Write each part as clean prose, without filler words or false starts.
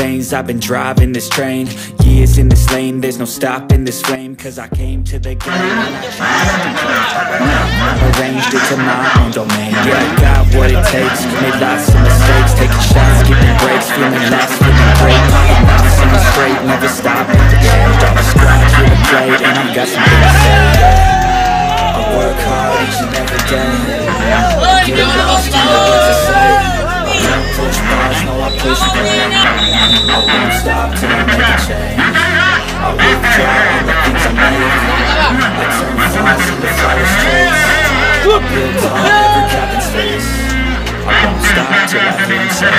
lanes, I've been driving this train. Years in this lane, there's no stopping this flame. Cause I came to the game and I arranged it to my own domain. Yeah, I got what it takes, made lots of mistakes, taking shots, giving breaks, feeling lost, feeling great. Never straight, never stop, never change. All the scratch with a blade, and I've got something to say. I work hard each and every day. Get lost in the words I say. I don't push bars, no I push play. I won't stop till I make a change. I withdraw all the things I made. I turn flaws into fire straights. I build tall every cap in space. I won't stop till I hear him say.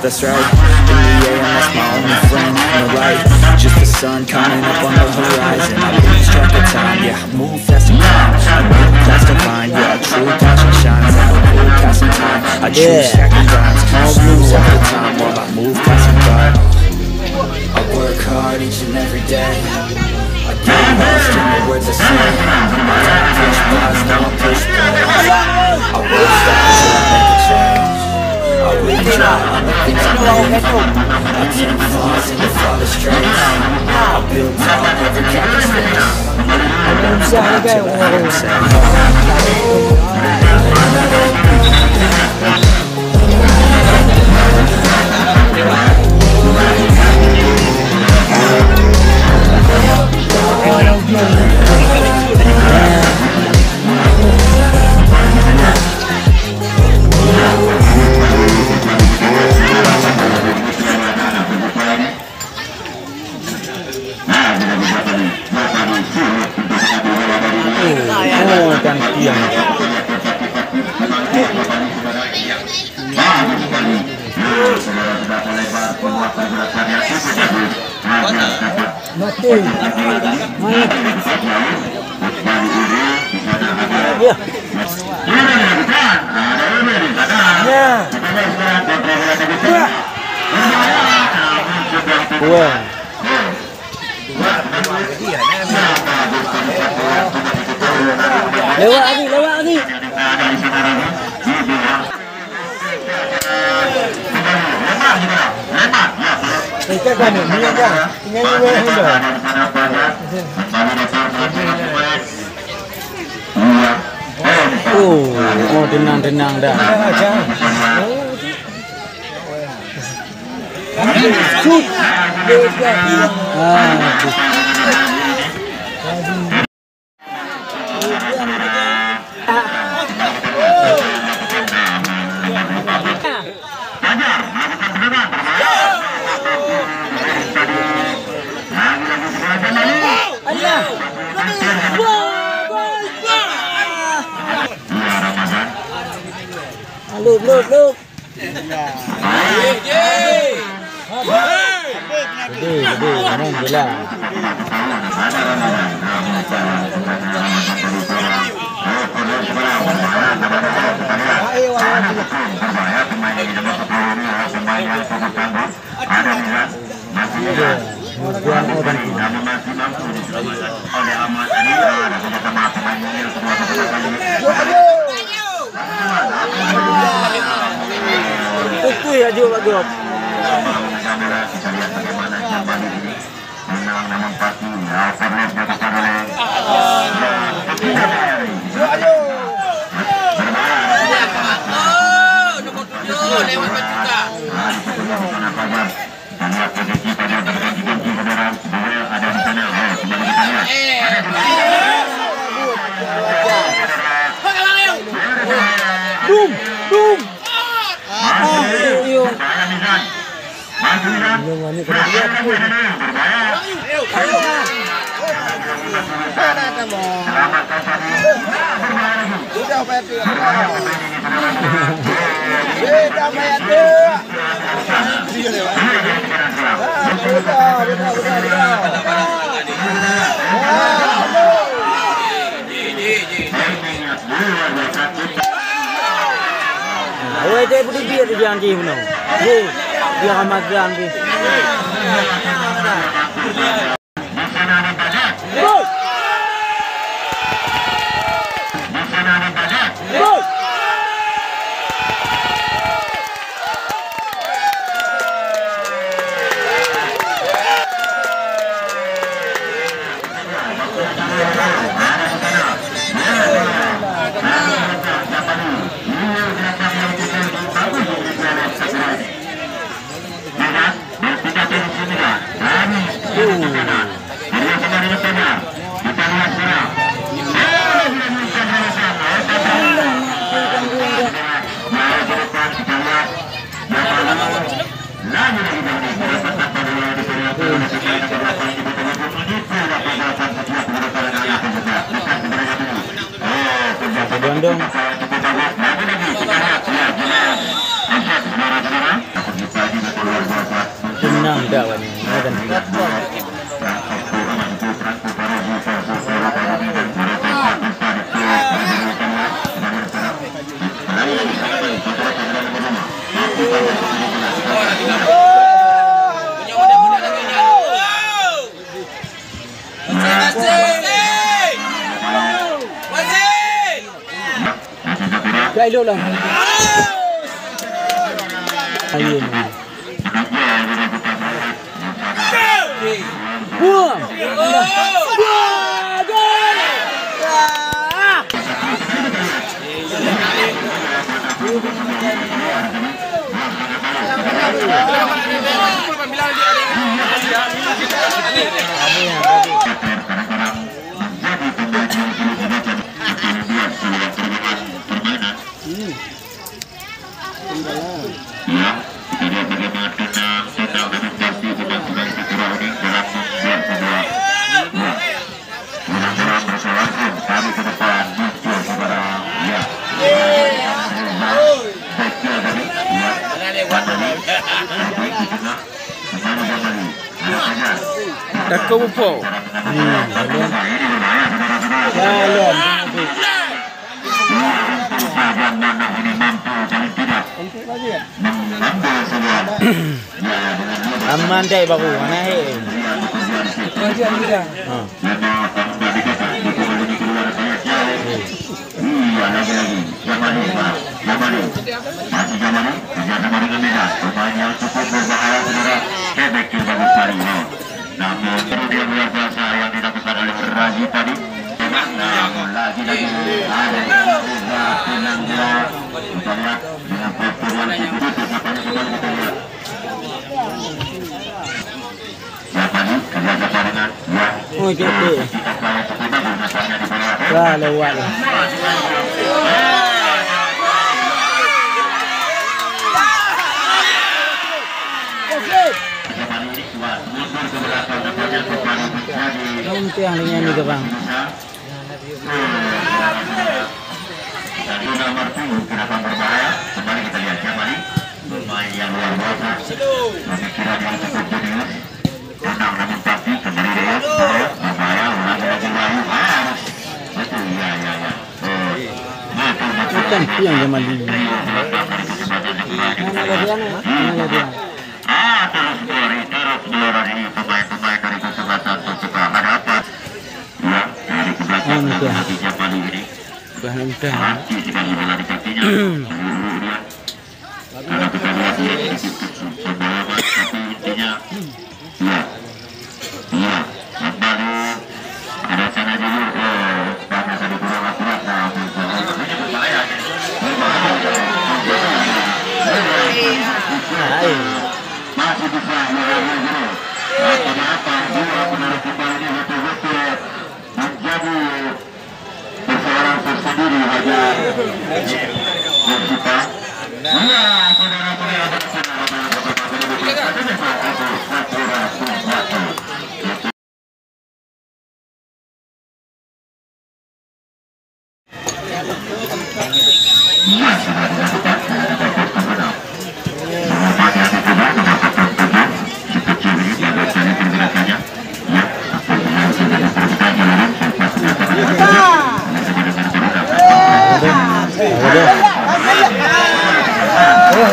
That's right, in the AM, that's my only friend. On the right, just the sun coming up on the horizon. I lose track of time, yeah, I move fast and climb. I move past the line, yeah, true passion shines. I don't move past some time, I choose stacking rhymes. I lose all the time while I move past some pride. I work hard each and every day. I get lost in the words I say. I don't push bars, no I push play. I won't stop till I make a change. I withdraw on the things I made. I turn flaws into flawless traits. I build tall, never cap in space. I won't stop till I hear him say. Lewat ni. Ikat kan ni kan. Tinggal ni weh hendak. Oh, tenang dah. Shoot. Look. Itu ya juga bagus. Boom. Awak dia budi biar dia jangan dia punya. Dia amat jangan dia. Gondong. Tenang dah wan. Dah elok lah. Ayo ni. Buang. Buang. Gol. Dah kau apa? Jalan. Aman deh baru mana he? Kajian kita. Namun kemudian luar biasa yang dilakukan oleh Raji tadi. Namun lagi ada penanggulan. Kita lihat dengan performa itu siapanya kembali kita lihat. Siapa ni? Kerja jaringan. Ya. Oh gitu. Wah lewat lah. Kamu tiang dengan ni ke bang? Nomor 7 kenapa berbahaya? Kembali kita lihat siapa nih? Pemain yang luar biasa. Kira dia cukup jenius. Tenang namun pasti kembali dia berbahaya. Lagi baru. Betul ya. Bukan tiang zaman dulu. Mana dia? Terus keluar ini pemain-pemain dari kesempatan tercipta. Ada apa? Ya, dari kebelakang nanti siapa ini? Bahan mudah. Mati sekali bola di kakinya. Kalau kita lihat dia sebuah tapi intinya ya kembali ada sana dulu karena tadi kurang akurat masih bisa kenapa dua penaruh kembali betul-betul menjadi persoalan tersendiri hanya kita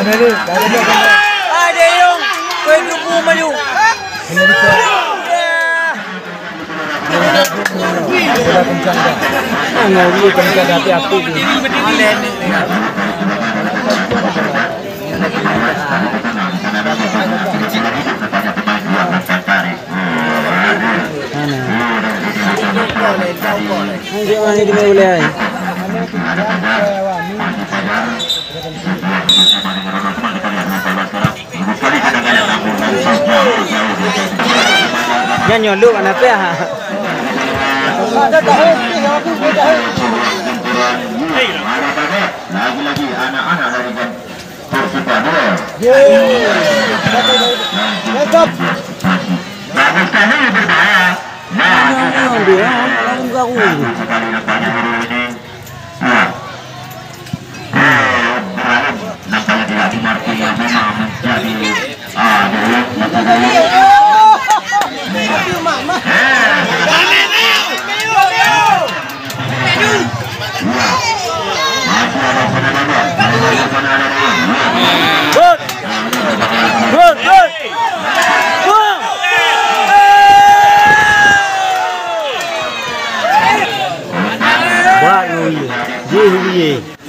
Ada yung kau grupo maju. Ngori kencang hati-hati tu. Mana dia boleh? Jangan nyolok anak dia. Lagi-lagi anak-anak dari Persipura. Bagus sekali berbahaya. Dia lawan kau. Sekali nampaknya hari ini. Nampaknya tidak dimarki yang memang menjadi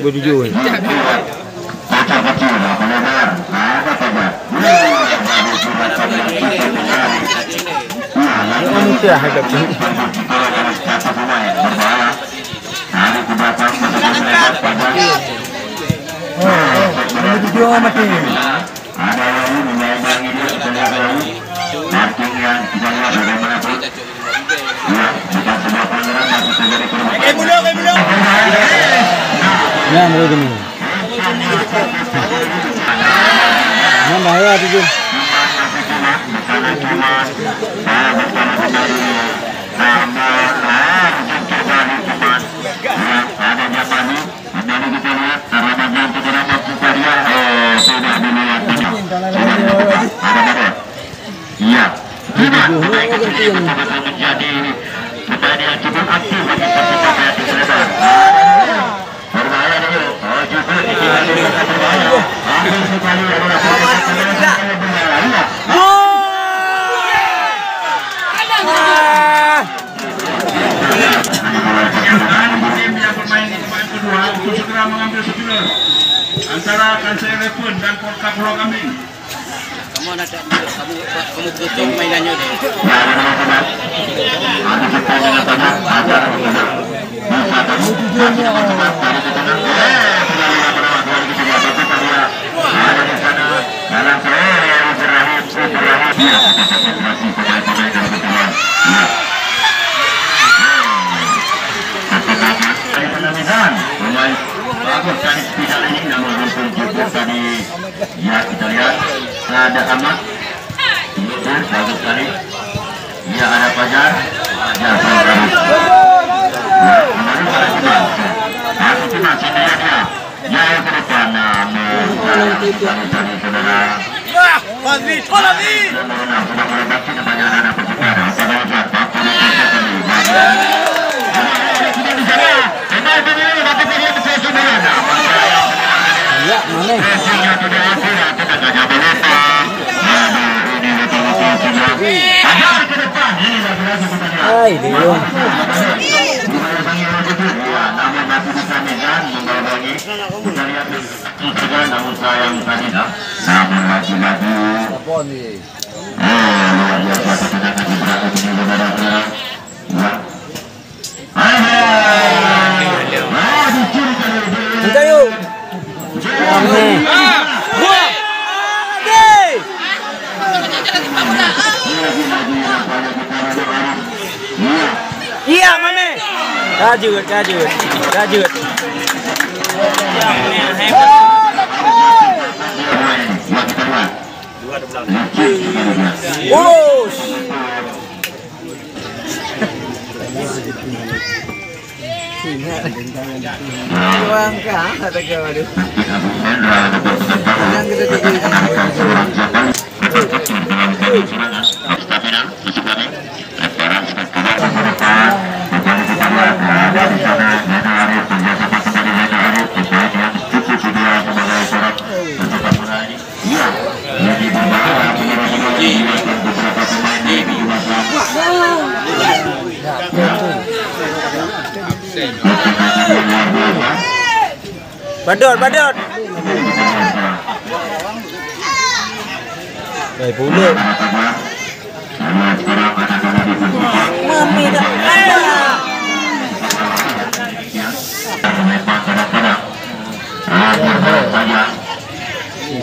Berjujur. Manusia hadap ni. Berjujur mati. Ada yang menyayangi dia sendiri. Marking yang tidak bagaimanapun. Ya, bukan sebuah pelanggaran tapi terjadi perbuatan. Bulog. Ya, boleh ni. Yang bahaya tu je. Iya, tidak menjadi pertandingan cukup aktif bagi Persipura Kreatif Selebar. Berbahaya dulu. Oh, justru ini berbahaya. Ambil sekali adalah berbahaya. Yang bermain di pemain kedua untuk segera mengambil sekitar antara Kansai Repun dan Porka Pulau Kambing. Kamu tutup mainannya deh. Bagus kali spesial ini namun belum cukup tadi. Ya, kita lihat ada Ahmad. Bagus sekali. Ya, ada Fajar. Ya, bagus. Masih cuma sendiri dia. Ya, ke depan tadi saudara. Fazli, Fazli. Sudah meredaksi kepada anak Persipura. Pada saat waktu Ya, mana? Hai, dia. Entah yuk. Iya, mame. Rajut. Urus. Uang kah? Ada ke waduh. Yang kita Badut. Baik pula. Mami dah ada.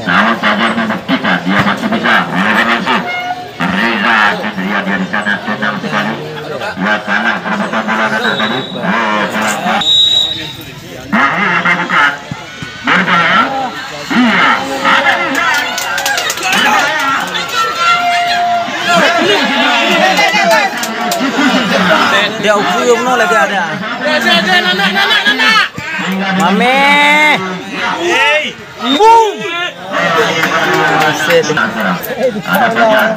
Namun Fajar membuktikan dia masih bisa melakukan Reza Cendria dia di sana senang sekali. Dia kalah perebutan bola tadi. Salah. Nah, bukan berbahaya. Iya. Dia ukur no lagi ada. Mame. Boom. Ada Fajar.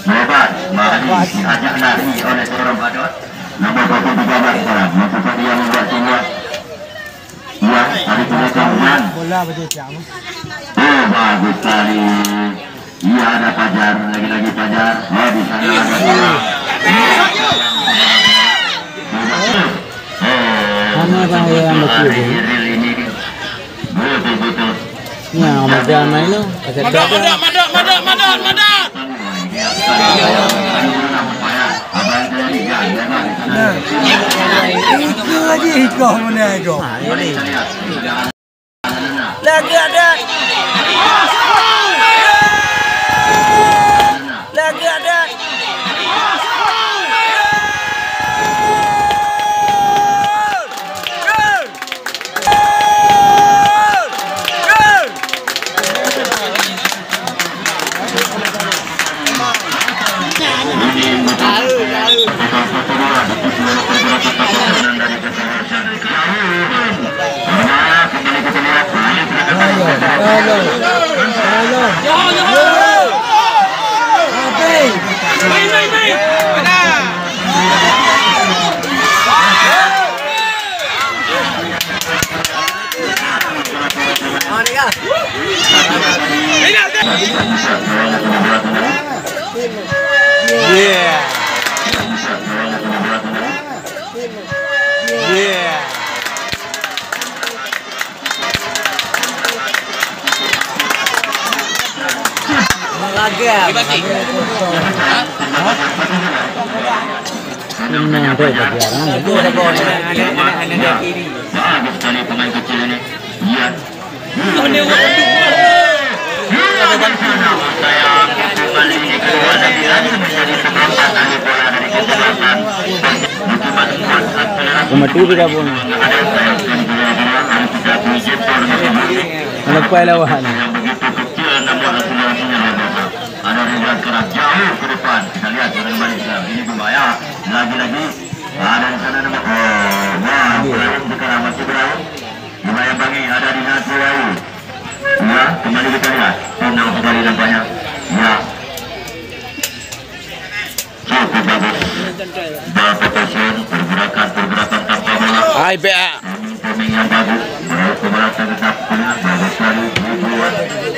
Lepas Mahdi diajak lari oleh seorang badut. Nombor 23 sekarang. Maksudnya dia membuat sebuah. Ya, hari kemudian. Bola betul jam. Oh, bagus sekali. Iya, ada Fajar, lagi-lagi Fajar. Oh, di sana ada bola. Mana bang yang betul ni? Ini betul-betul. Ni yang Ramadan main tu. Madat. Lagi ada. Bagus sekali pemain kecil ini. Iya. Saya kembali keluar lagi menjadi seberapa kali bola dari kesempatan. Mati tidak pun. Anak kuai lawan. Ada Rizal keras jauh ke depan. Kita lihat orang Malaysia. Ini berbahaya. Lagi-lagi ada di sana nama. Berayun sekarang masih berayun. Berbahaya bagi ada di Nasir Ayu. Ya, kembali kita lihat. Tenang sekali nampaknya. Ya. Cukup bagus. Berpotensial pergerakan tanpa bola. Hai Bea. Pemain yang bagus. Keberatan tetap punya bagus sekali.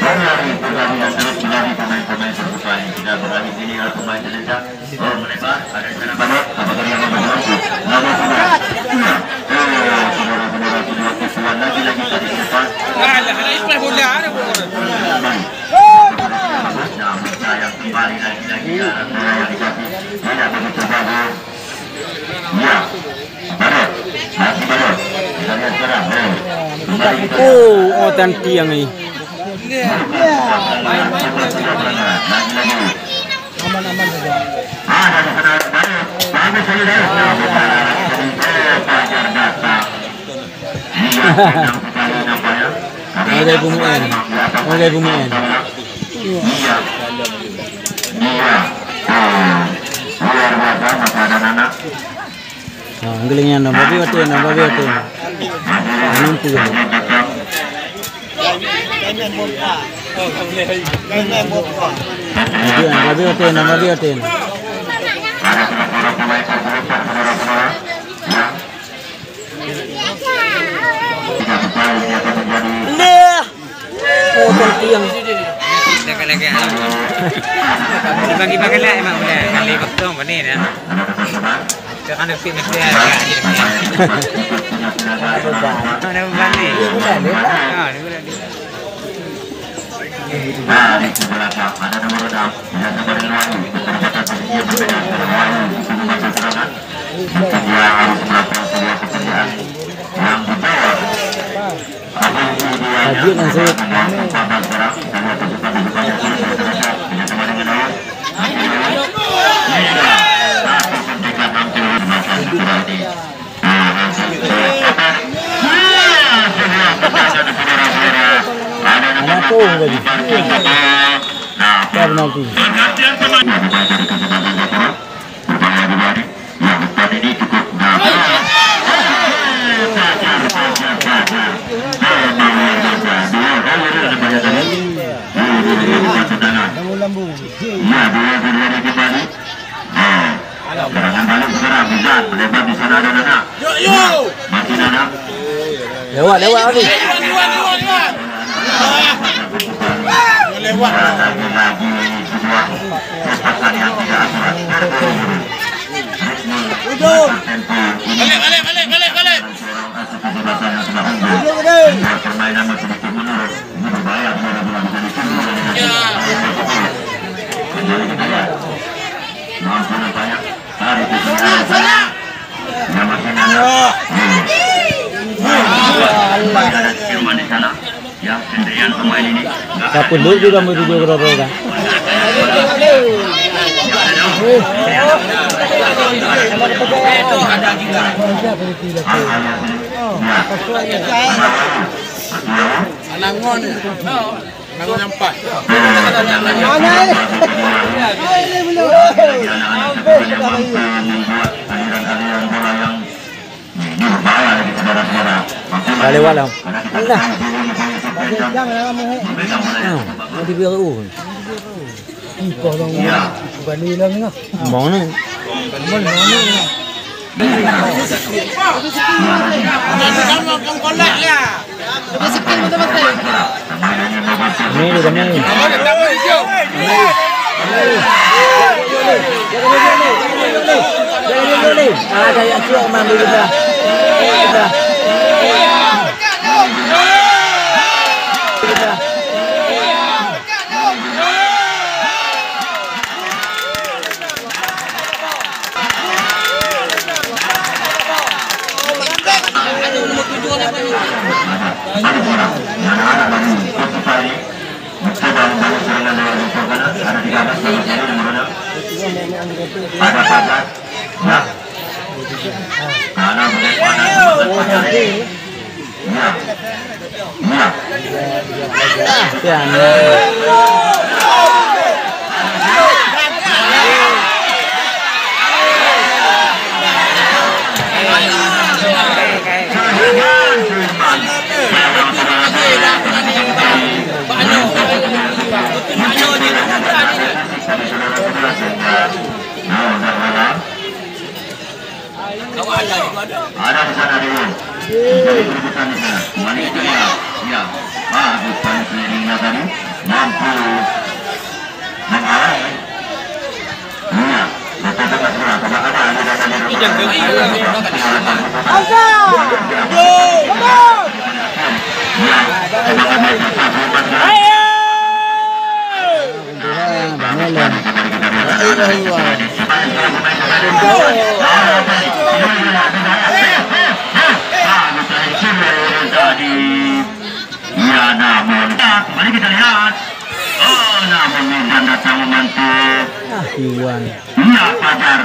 Berlari terus berlari pemain-pemain terbuka ini tidak berlari ini adalah pemain Indonesia. Oh mereka ada di sana banget. Apakah yang membantu? Lalu saudara. Saudara-saudara kedua kekuatan lagi tadi ke depan. Ada istilah bola ada bola. Namun sayang kembali lagi yang dikasih tidak begitu bagus. Ya, Badut, masih Badut. Kita lihat sekarang. Oh, tanti yang ni. Aman-aman saja. Ada bumian. Anggilnya nombor berapa? Nanti kan. Nombor berapa? Oh, tertiang. Lagi. Bagi-bagi lah emang boleh. Kali betul benih dah. Jangan ada fitness dia. Mana berani? Nah, di belakang ada nomor 6 yang sama dengan Wahyu. Dia berbeda dengan Wahyu sebelum masuk serangan. Dia harus melakukan sebuah pekerjaan yang berbeda. Lagi langsung. Aku tadi. Ya benar tu. Lambu-lambu. Ya, dua-duanya kembali. Serangan balik serang Bizan, melebar di sana ada Nana. Masih Nana. Lewat ni. Lagi sebuah kesempatan yang tidak akurat. Balik. Permainan masih sedikit menurun. Ini berbahaya. Mampu nampaknya. Tarik ke sana. Yang masih Nana. Ada Firman di sana. Yang sendirian pemain ini. Siapa dulu juga mau video berapa kan? Itu ada juga. Anangon. Anangon nampak. Lewat lah. Allah. Mau dibiarkan. Bukan ni lah ni. Mana? Kamu kolak ya. Ni dia ni. Ada yang cuak mandi kita. Ada di sana dulu. Kedudukan di sana. Kembali ke dia. Ya. Bagus pada kelilingnya tadi. Mampu mengarah. Ya. Betul tengah sebelah. Tidak ada. Ya, namun kembali kita lihat. Oh, namun Mizan datang membantu. Iwan. Ya, Fajar.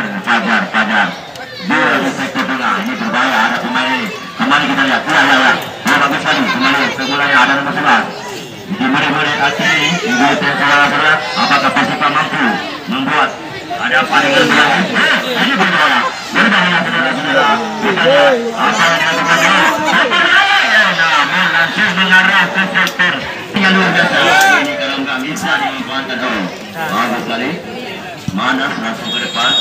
Dia sektor tengah. Ini berbahaya. Ada pemain ini. Kembali kita lihat. Ya. Bagus sekali. Kembali semulanya ada nomor 11. Dimulai akhir ini. Apakah Persita mampu membuat ada apa dengan berani? Ini berbahaya. Saudara-saudara. Apa yang dilakukannya? Namun langsung mengarah ke sektor yang luar biasa. Ini kalau nggak bisa dimanfaatkan dulu. Bagus sekali. Manas langsung ke depan.